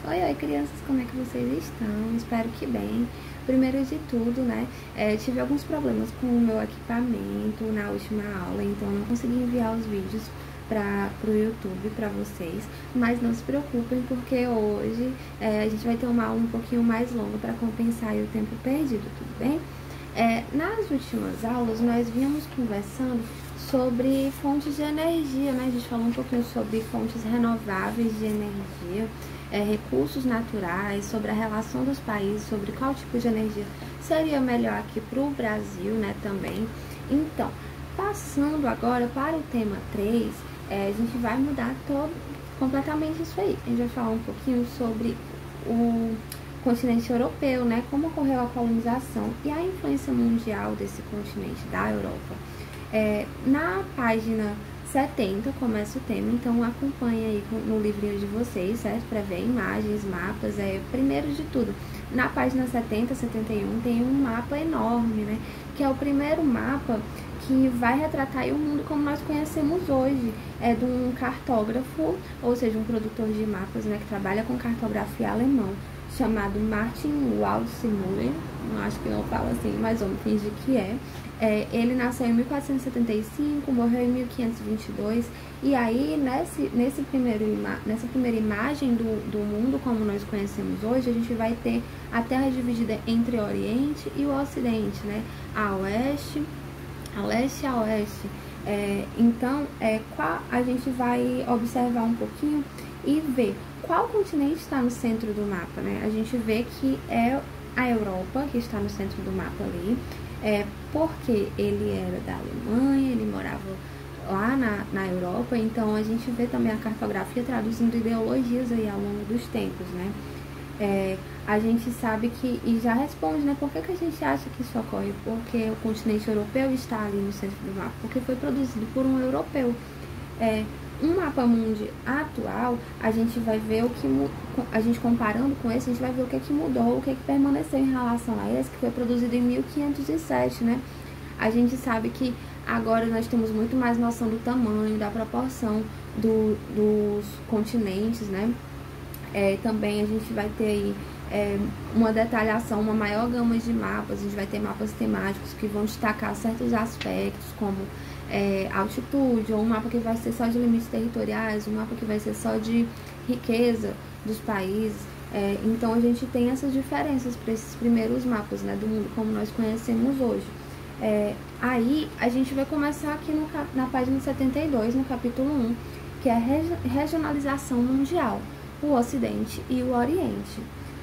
Oi, crianças, como é que vocês estão? Espero que bem. Primeiro de tudo, né, tive alguns problemas com o meu equipamento na última aula, então não consegui enviar os vídeos para o YouTube para vocês, mas não se preocupem porque hoje a gente vai ter uma aula um pouquinho mais longa para compensar o tempo perdido, tudo bem? Nas últimas aulas nós vínhamos conversando sobre fontes de energia, né? A gente falou um pouquinho sobre fontes renováveis de energia, recursos naturais, sobre a relação dos países, sobre qual tipo de energia seria melhor aqui para o Brasil, né, também. Então, passando agora para o tema 3, a gente vai mudar completamente isso aí. A gente vai falar um pouquinho sobre o continente europeu, né, como ocorreu a colonização e a influência mundial desse continente, da Europa. Na página 70 começa o tema, então acompanha aí no livrinho de vocês, certo? Para ver imagens, mapas. Primeiro de tudo, na página 70, 71 tem um mapa enorme, né? Que é o primeiro mapa que vai retratar aí o mundo como nós conhecemos hoje. É de um cartógrafo, ou seja, um produtor de mapas, né? Que trabalha com cartografia alemão, chamado Martin Waldseemüller. Não acho que não fala assim, mas vamos fingir que é. Ele nasceu em 1475, morreu em 1522, e aí nessa primeira imagem do mundo como nós conhecemos hoje, a gente vai ter a Terra dividida entre o Oriente e o Ocidente, né? A leste e a oeste. Então, a gente vai observar um pouquinho e ver qual continente está no centro do mapa, né? A gente vê que é a Europa que está no centro do mapa ali, porque ele era da Alemanha, ele morava lá na Europa, então a gente vê também a cartografia traduzindo ideologias aí ao longo dos tempos, né? A gente sabe que, e já responde, né, por que a gente acha que isso ocorre? Porque o continente europeu está ali no centro do mapa, porque foi produzido por um europeu. Um mapa mundi atual, a gente vai ver a gente comparando com esse, a gente vai ver o que mudou, o que permaneceu em relação a esse, que foi produzido em 1507, né? A gente sabe que agora nós temos muito mais noção do tamanho, da proporção dos continentes, né? Também a gente vai ter aí uma detalhação, uma maior gama de mapas. A gente vai ter mapas temáticos que vão destacar certos aspectos, como altitude, ou um mapa que vai ser só de limites territoriais, um mapa que vai ser só de riqueza dos países. Então a gente tem essas diferenças para esses primeiros mapas, né, do mundo como nós conhecemos hoje. Aí a gente vai começar aqui na página 72, no capítulo 1, que é a regionalização mundial, o Ocidente e o Oriente.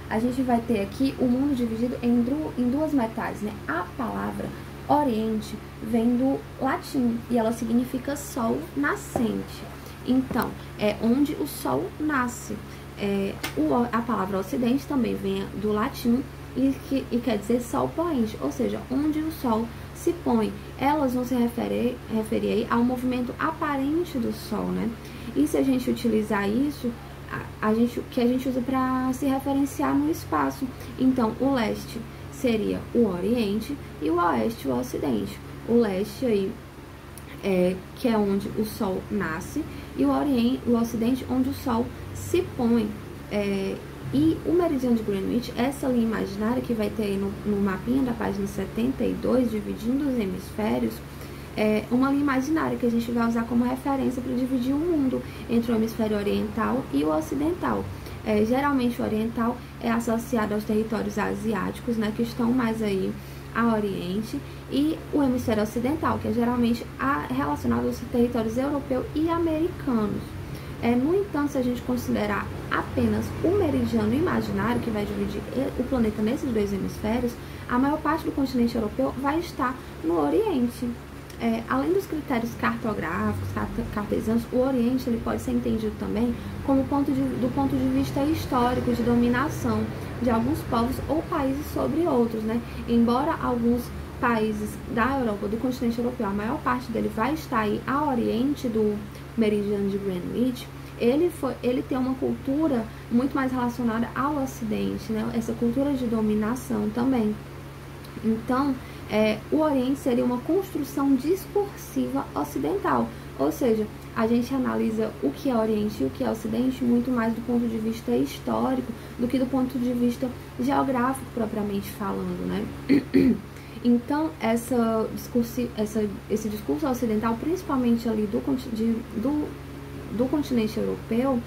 A gente vai ter aqui o mundo dividido em duas metades, né? A palavra Oriente vem do latim e ela significa sol nascente. Então, é onde o sol nasce. A palavra Ocidente também vem do latim e quer dizer sol poente, ou seja, onde o sol se põe. Elas vão se referir aí ao movimento aparente do sol, né? E se a gente utilizar isso, que a gente usa para se referenciar no espaço. Então, o leste seria o Oriente e o oeste o Ocidente. O leste aí que é onde o sol nasce, e o Ocidente onde o sol se põe. E o meridiano de Greenwich, essa linha imaginária que vai ter aí no mapinha da página 72, dividindo os hemisférios, é uma linha imaginária que a gente vai usar como referência para dividir o mundo entre o hemisfério oriental e o ocidental. Geralmente o oriental é associado aos territórios asiáticos, né, que estão mais aí a oriente, e o hemisfério ocidental, que é geralmente relacionado aos territórios europeus e americanos. No entanto, se a gente considerar apenas o meridiano imaginário, que vai dividir o planeta nesses dois hemisférios, a maior parte do continente europeu vai estar no Oriente. Além dos critérios cartográficos, cartesianos, o Oriente ele pode ser entendido também como do ponto de vista histórico, de dominação de alguns povos ou países sobre outros, né? Embora alguns países da Europa, do continente europeu, a maior parte dele vai estar aí a oriente do meridiano de Greenwich, ele tem uma cultura muito mais relacionada ao Ocidente, né? Essa cultura de dominação também. Então, o Oriente seria uma construção discursiva ocidental, ou seja, a gente analisa o que é Oriente e o que é Ocidente muito mais do ponto de vista histórico do que do ponto de vista geográfico propriamente falando, né? Então, esse discurso ocidental, principalmente ali do continente europeu,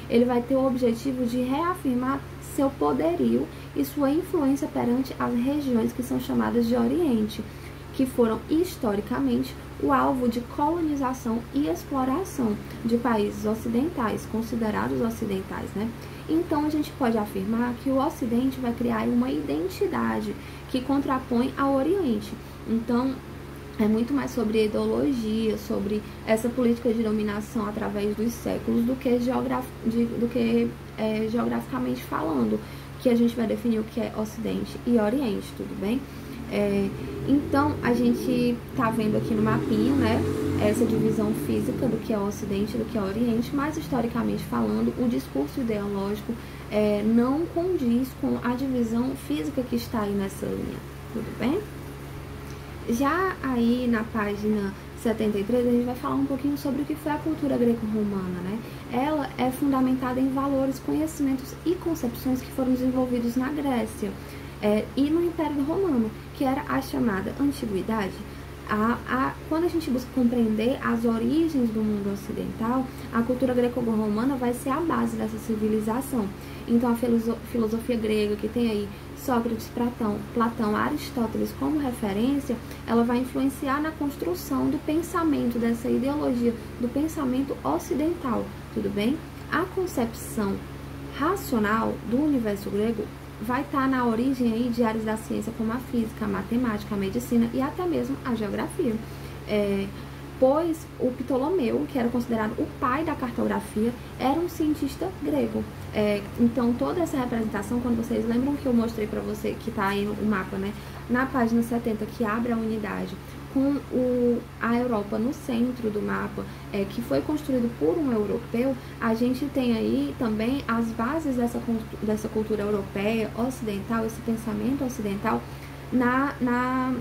ele vai ter o objetivo de reafirmar seu poderio e sua influência perante as regiões que são chamadas de Oriente, que foram historicamente o alvo de colonização e exploração de países ocidentais, considerados ocidentais, né? Então, a gente pode afirmar que o Ocidente vai criar uma identidade que contrapõe ao Oriente. Então, é muito mais sobre ideologia, sobre essa política de dominação através dos séculos do que, geograficamente falando, que a gente vai definir o que é Ocidente e Oriente, tudo bem? Então, a gente tá vendo aqui no mapinha, né, essa divisão física do que é o Ocidente e do que é o Oriente, mas historicamente falando, o discurso ideológico não condiz com a divisão física que está aí nessa linha, tudo bem? Já aí na página 73, a gente vai falar um pouquinho sobre o que foi a cultura greco-romana, né? Ela é fundamentada em valores, conhecimentos e concepções que foram desenvolvidos na Grécia e no Império Romano, que era a chamada Antiguidade. Quando a gente busca compreender as origens do mundo ocidental, a cultura greco-romana vai ser a base dessa civilização. Então, a filosofia grega, que tem aí Sócrates, Platão, Aristóteles como referência, ela vai influenciar na construção do pensamento, dessa ideologia, do pensamento ocidental, tudo bem? A concepção racional do universo grego vai estar na origem aí de áreas da ciência como a física, a matemática, a medicina e até mesmo a geografia. Pois o Ptolomeu, que era considerado o pai da cartografia, era um cientista grego. Então, toda essa representação, quando vocês lembram que eu mostrei para você, que está aí no mapa, né, na página 70, que abre a unidade, com a Europa no centro do mapa, que foi construído por um europeu, a gente tem aí também as bases dessa cultura europeia, ocidental, esse pensamento ocidental, na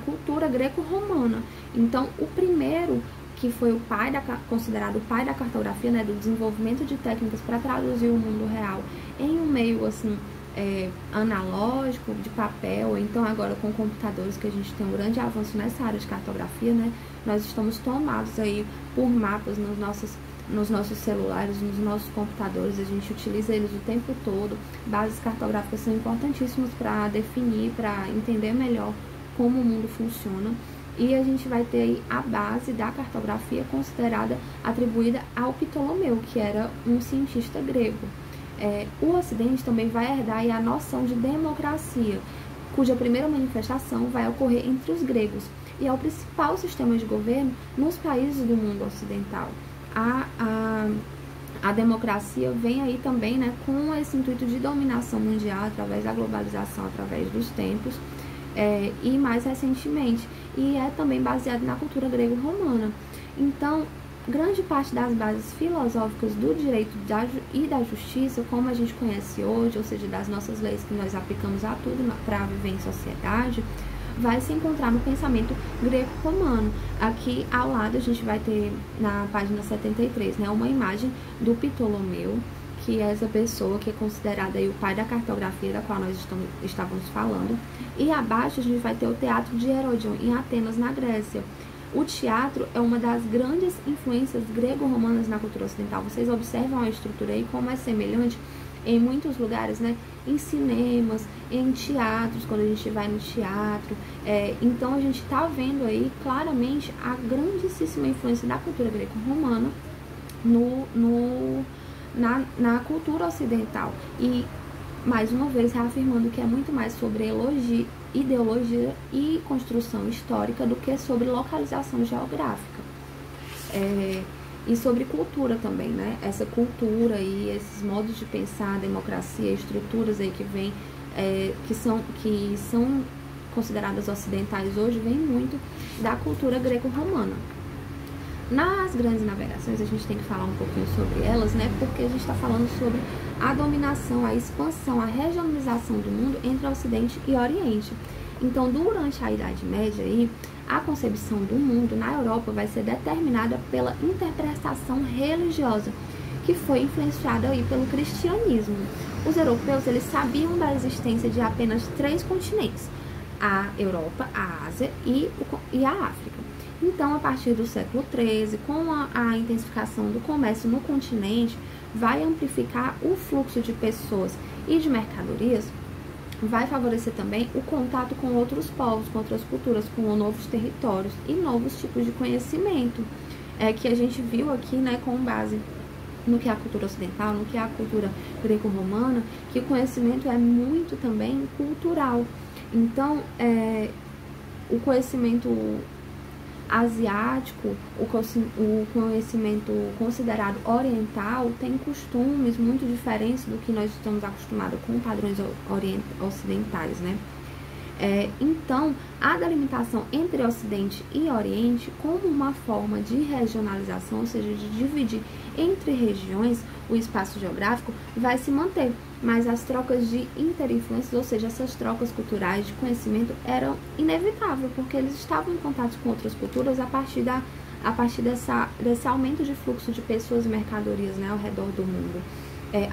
cultura greco-romana. Então, o primeiro, que foi considerado o pai da cartografia, né, do desenvolvimento de técnicas para traduzir o mundo real em um meio assim analógico, de papel. Então, agora com computadores, que a gente tem um grande avanço nessa área de cartografia, né, nós estamos tomados aí por mapas nos nossos celulares, nos nossos computadores, a gente utiliza eles o tempo todo. Bases cartográficas são importantíssimas para definir, para entender melhor como o mundo funciona. E a gente vai ter aí a base da cartografia considerada atribuída ao Ptolomeu, que era um cientista grego. O Ocidente também vai herdar aí a noção de democracia, cuja primeira manifestação vai ocorrer entre os gregos, e é o principal sistema de governo nos países do mundo ocidental. A democracia vem aí também, né, com esse intuito de dominação mundial através da globalização, através dos tempos, e mais recentemente, e é também baseado na cultura grego-romana. Então, grande parte das bases filosóficas do direito e da justiça, como a gente conhece hoje, ou seja, das nossas leis que nós aplicamos a tudo para viver em sociedade, vai se encontrar no pensamento greco-romano. Aqui ao lado a gente vai ter na página 73, né, uma imagem do Ptolomeu, que é essa pessoa que é considerada aí o pai da cartografia, da qual nós estávamos falando. E abaixo a gente vai ter o Teatro de Herodion, em Atenas, na Grécia. O teatro é uma das grandes influências grego-romanas na cultura ocidental. Vocês observam a estrutura aí, como é semelhante em muitos lugares, né? Em cinemas, em teatros, quando a gente vai no teatro. Então a gente está vendo aí claramente a grandíssima influência da cultura greco-romana na cultura ocidental. E, mais uma vez, reafirmando que é muito mais sobre ideologia e construção histórica do que sobre localização geográfica. E sobre cultura também, né? Essa cultura e esses modos de pensar, a democracia, estruturas aí que vem, que são consideradas ocidentais hoje, vem muito da cultura greco-romana. Nas grandes navegações, a gente tem que falar um pouquinho sobre elas, né? Porque a gente está falando sobre a dominação, a expansão, a regionalização do mundo entre Ocidente e Oriente. Então, durante a Idade Média, aí, a concepção do mundo na Europa vai ser determinada pela interpretação religiosa, que foi influenciada aí pelo cristianismo. Os europeus, eles sabiam da existência de apenas 3 continentes: a Europa, a Ásia e a África. Então, a partir do século XIII, com a intensificação do comércio no continente, vai amplificar o fluxo de pessoas e de mercadorias, vai favorecer também o contato com outros povos, com outras culturas, com novos territórios e novos tipos de conhecimento, que a gente viu aqui, né, com base no que é a cultura ocidental, no que é a cultura greco-romana, que o conhecimento é muito também cultural. Então, o conhecimento asiático, o conhecimento considerado oriental, tem costumes muito diferentes do que nós estamos acostumados com padrões ocidentais, né? Então, a delimitação entre Ocidente e Oriente, como uma forma de regionalização, ou seja, de dividir entre regiões o espaço geográfico, vai se manter. Mas as trocas de interinfluências, ou seja, essas trocas culturais de conhecimento, eram inevitáveis, porque eles estavam em contato com outras culturas a partir desse aumento de fluxo de pessoas e mercadorias, né, ao redor do mundo.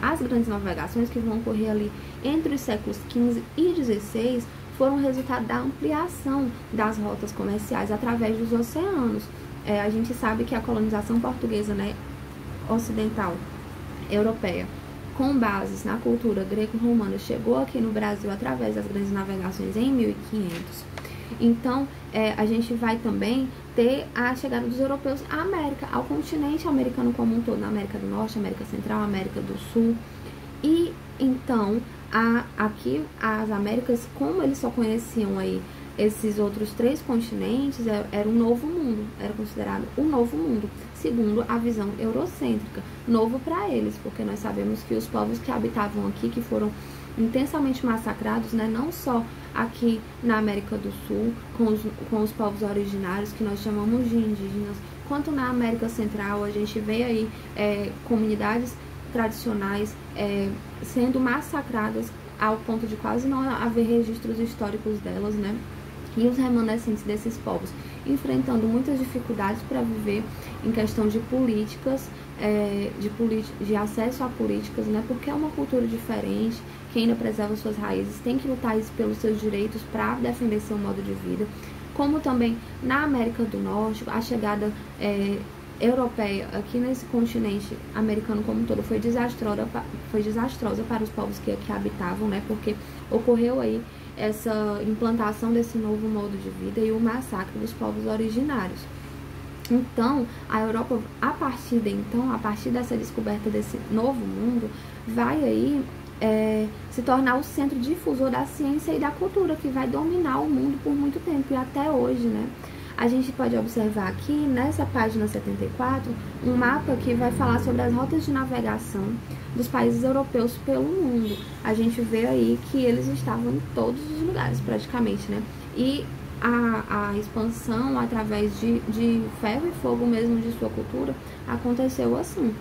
As grandes navegações que vão ocorrer ali entre os séculos XV e XVI foram resultado da ampliação das rotas comerciais através dos oceanos. A gente sabe que a colonização portuguesa, né, ocidental, europeia, com bases na cultura greco-romana, chegou aqui no Brasil através das grandes navegações em 1500. Então, a gente vai também ter a chegada dos europeus à América, ao continente americano como um todo, na América do Norte, América Central, América do Sul. E, então, aqui as Américas, como eles só conheciam aí esses outros 3 continentes, era um novo mundo, era considerado um novo mundo, segundo a visão eurocêntrica. Novo para eles, porque nós sabemos que os povos que habitavam aqui, que foram intensamente massacrados, né, não só aqui na América do Sul, com os povos originários, que nós chamamos de indígenas, quanto na América Central, a gente vê aí comunidades tradicionais sendo massacradas ao ponto de quase não haver registros históricos delas, né? E os remanescentes desses povos enfrentando muitas dificuldades para viver em questão de políticas, de acesso a políticas, né? Porque é uma cultura diferente, que ainda preserva suas raízes, tem que lutar pelos seus direitos para defender seu modo de vida. Como também na América do Norte, a chegada europeia aqui nesse continente americano como um todo foi desastrosa para os povos que aqui habitavam, né? Porque ocorreu aí essa implantação desse novo modo de vida e o massacre dos povos originários. Então, a Europa, a partir dessa descoberta desse novo mundo, vai aí se tornar o centro difusor da ciência e da cultura, que vai dominar o mundo por muito tempo e até hoje, né? A gente pode observar aqui, nessa página 74, um mapa que vai falar sobre as rotas de navegação dos países europeus pelo mundo. A gente vê aí que eles estavam em todos os lugares, praticamente, né? E a expansão através de ferro e fogo mesmo de sua cultura aconteceu assim.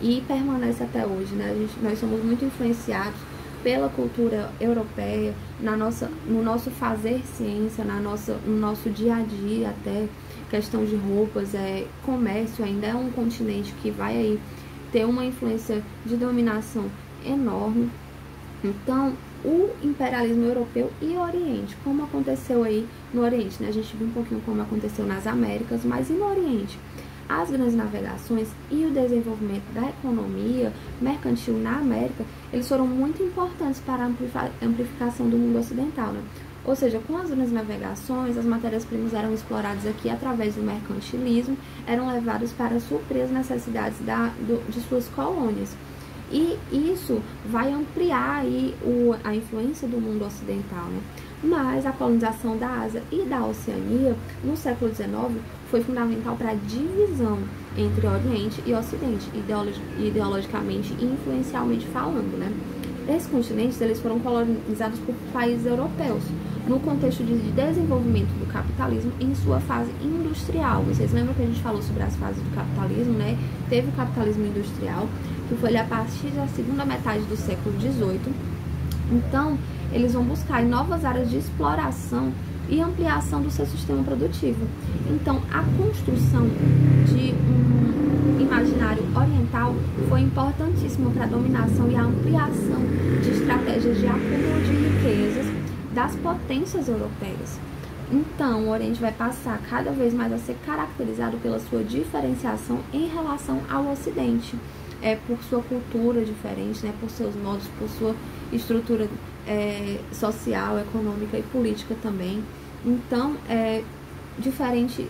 E permanece até hoje, né? Nós somos muito influenciados pela cultura europeia, no nosso fazer ciência, no nosso dia a dia, até questão de roupas, comércio, ainda é um continente que vai aí ter uma influência de dominação enorme. Então, o imperialismo europeu e Oriente, como aconteceu aí no Oriente, né? A gente viu um pouquinho como aconteceu nas Américas, mas e no Oriente? As grandes navegações e o desenvolvimento da economia mercantil na América, eles foram muito importantes para a amplificação do mundo ocidental, né? Ou seja, com as grandes navegações, as matérias-primas eram exploradas aqui através do mercantilismo, eram levadas para suprir as necessidades de suas colônias. E isso vai ampliar aí a influência do mundo ocidental, né? Mas a colonização da Ásia e da Oceania, no século XIX, foi fundamental para a divisão entre Oriente e Ocidente, ideologicamente e influencialmente falando, né? esses continentes eles foram colonizados por países europeus, no contexto de desenvolvimento do capitalismo em sua fase industrial. Vocês lembram que a gente falou sobre as fases do capitalismo, né? Teve o capitalismo industrial, que foi a partir da segunda metade do século XVIII. Então, eles vão buscar novas áreas de exploração e ampliação do seu sistema produtivo. Então, a construção de um imaginário oriental foi importantíssima para a dominação e a ampliação de estratégias de acúmulo de riquezas das potências europeias. Então, o Oriente vai passar cada vez mais a ser caracterizado pela sua diferenciação em relação ao Ocidente, por sua cultura diferente, né, por seus modos, por sua estrutura social, econômica e política também. Então, é diferente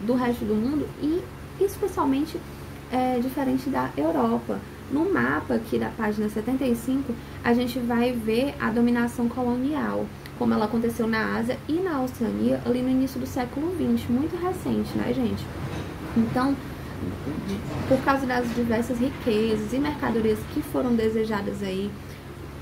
do resto do mundo e especialmente diferente da Europa. No mapa aqui da página 75, a gente vai ver a dominação colonial, como ela aconteceu na Ásia e na Oceania ali no início do século XX, muito recente, né, gente? Então, por causa das diversas riquezas e mercadorias que foram desejadas aí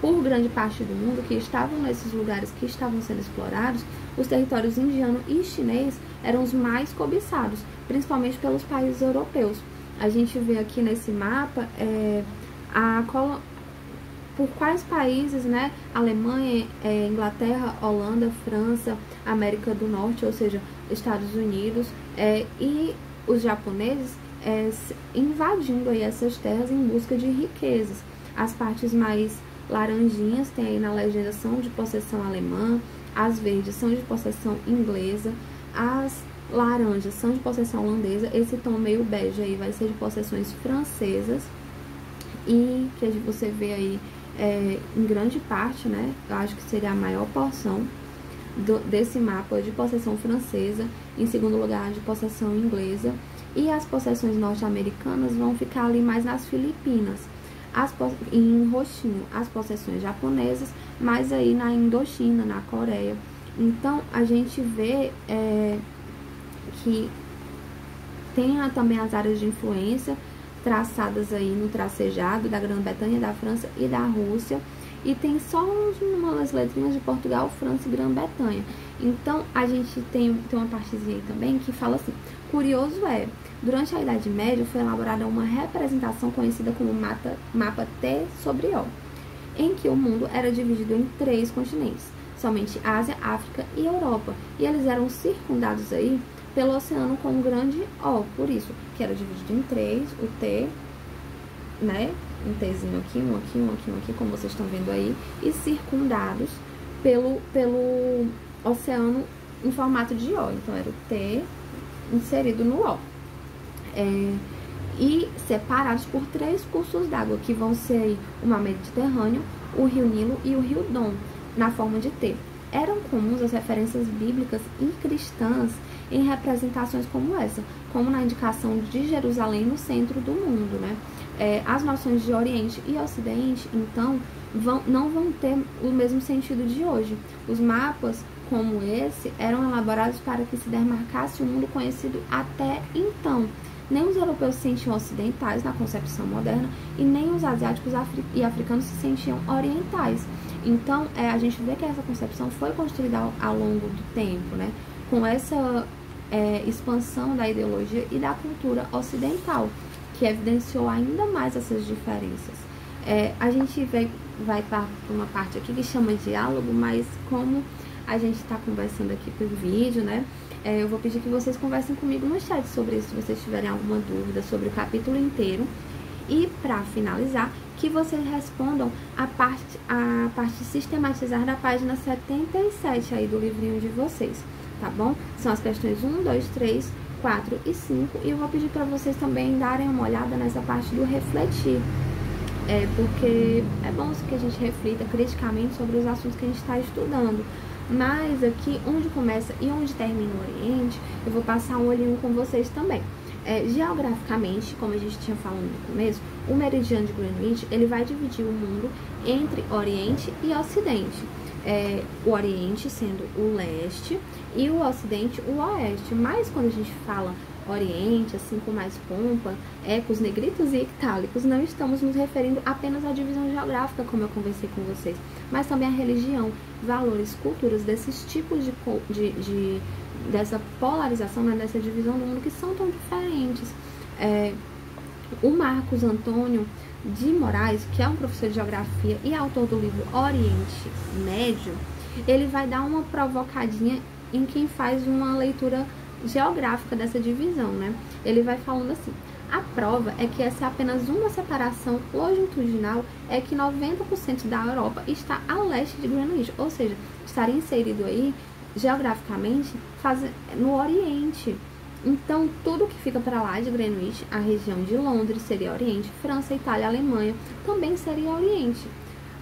por grande parte do mundo, que estavam nesses lugares que estavam sendo explorados, os territórios indiano e chinês eram os mais cobiçados, principalmente pelos países europeus. A gente vê aqui nesse mapa por quais países, né? Alemanha, Inglaterra, Holanda, França, América do Norte, ou seja, Estados Unidos, e os japoneses invadindo aí essas terras em busca de riquezas. As partes mais laranjinhas tem aí na legenda são de possessão alemã, as verdes são de possessão inglesa, as laranjas são de possessão holandesa, esse tom meio bege aí vai ser de possessões francesas, e que você vê aí em grande parte, né, eu acho que seria a maior porção desse mapa de possessão francesa, em segundo lugar de possessão inglesa, e as possessões norte-americanas vão ficar ali mais nas Filipinas, em roxinho as possessões japonesas, mas aí na Indochina, na Coreia. Então a gente vê que tem também as áreas de influência traçadas aí no tracejado da Grã-Bretanha, da França e da Rússia, e tem só umas letrinhas de Portugal, França e Grã-Bretanha. Então a gente tem uma partezinha aí também que fala assim: curioso durante a Idade Média foi elaborada uma representação conhecida como mapa T sobre O, em que o mundo era dividido em 3 continentes, somente Ásia, África e Europa, e eles eram circundados aí pelo oceano com um grande O, por isso que era dividido em 3, o T, né, um Tzinho aqui, um aqui, um aqui, um aqui, como vocês estão vendo aí, e circundados pelo oceano em formato de O, então era o T inserido no O. E separados por 3 cursos d'água, que vão ser aí o mar Mediterrâneo, o rio Nilo e o rio Dom, na forma de T. Eram comuns as referências bíblicas e cristãs em representações como essa, como na indicação de Jerusalém no centro do mundo, né? As noções de Oriente e Ocidente, então, não vão ter o mesmo sentido de hoje. Os mapas como esse eram elaborados para que se demarcasse o mundo conhecido até então. Nem os europeus se sentiam ocidentais na concepção moderna e nem os asiáticos e africanos se sentiam orientais. Então, a gente vê que essa concepção foi construída ao longo do tempo, né? Com essa expansão da ideologia e da cultura ocidental, que evidenciou ainda mais essas diferenças. A gente vai para uma parte aqui que chama diálogo, mas como a gente está conversando aqui por vídeo, né? Eu vou pedir que vocês conversem comigo no chat sobre isso, se vocês tiverem alguma dúvida sobre o capítulo inteiro. E, para finalizar, que vocês respondam a parte sistematizada da página 77 aí do livrinho de vocês, tá bom? São as questões 1, 2, 3, 4 e 5. E eu vou pedir para vocês também darem uma olhada nessa parte do refletir. Porque é bom que a gente reflita criticamente sobre os assuntos que a gente está estudando. Mas aqui, onde começa e onde termina o Oriente, eu vou passar um olhinho com vocês também. Geograficamente, como a gente tinha falado no começo, o meridiano de Greenwich, ele vai dividir o mundo entre Oriente e Ocidente. O Oriente sendo o leste e o Ocidente o oeste. Mas quando a gente fala Oriente, assim com mais pompa, com os negritos e itálicos, não estamos nos referindo apenas à divisão geográfica, como eu conversei com vocês, mas também à religião, valores, culturas, desses tipos dessa polarização, né, dessa divisão do mundo que são tão diferentes. O Marcos Antônio de Moraes, que é um professor de geografia e autor do livro Oriente Médio, ele vai dar uma provocadinha em quem faz uma leitura geográfica dessa divisão, né? Ele vai falando assim: a prova é que essa é apenas uma separação longitudinal, é que 90% da Europa está a leste de Greenwich, ou seja, estaria inserido aí geograficamente no Oriente. Então, tudo que fica para lá de Greenwich, a região de Londres seria Oriente, França, Itália, Alemanha também seria Oriente.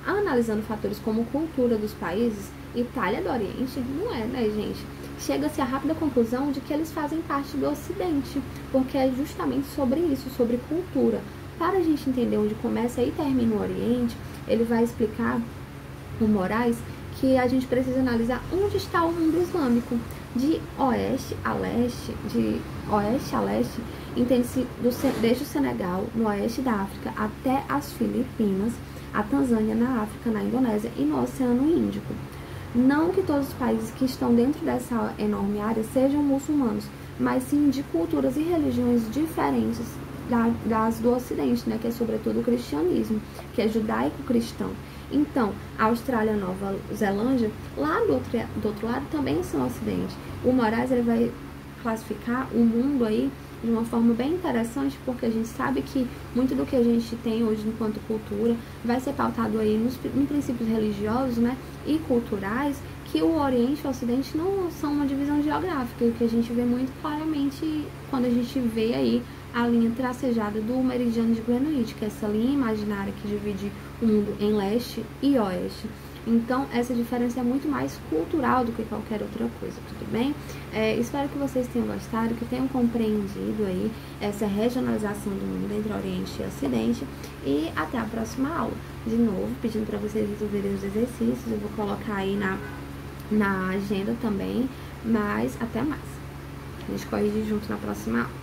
Analisando fatores como cultura dos países, Itália do Oriente não é, né, gente? Chega-se à rápida conclusão de que eles fazem parte do Ocidente, porque é justamente sobre isso, sobre cultura. Para a gente entender onde começa e termina o Oriente, ele vai explicar, o Moraes, que a gente precisa analisar onde está o mundo islâmico. De oeste a leste, entende-se desde o Senegal, no oeste da África, até as Filipinas, a Tanzânia na África, na Indonésia e no Oceano Índico. Não que todos os países que estão dentro dessa enorme área sejam muçulmanos, mas sim de culturas e religiões diferentes das do Ocidente, né, que é sobretudo o cristianismo, que é judaico-cristão. Então, a Austrália, Nova Zelândia, lá do outro lado também são Ocidente. O Moraes, ele vai classificar o mundo aí de uma forma bem interessante, porque a gente sabe que muito do que a gente tem hoje enquanto cultura vai ser pautado aí em princípios religiosos, né, e culturais, que o Oriente e o Ocidente não são uma divisão geográfica, o que a gente vê muito claramente quando a gente vê aí a linha tracejada do meridiano de Greenwich, que é essa linha imaginária que divide o mundo em leste e oeste. Então, essa diferença é muito mais cultural do que qualquer outra coisa, tudo bem? Espero que vocês tenham gostado, que tenham compreendido aí essa regionalização do mundo entre Oriente e Ocidente. E até a próxima aula. De novo, pedindo para vocês resolverem os exercícios, eu vou colocar aí na agenda também, mas até mais. A gente corrige junto na próxima aula.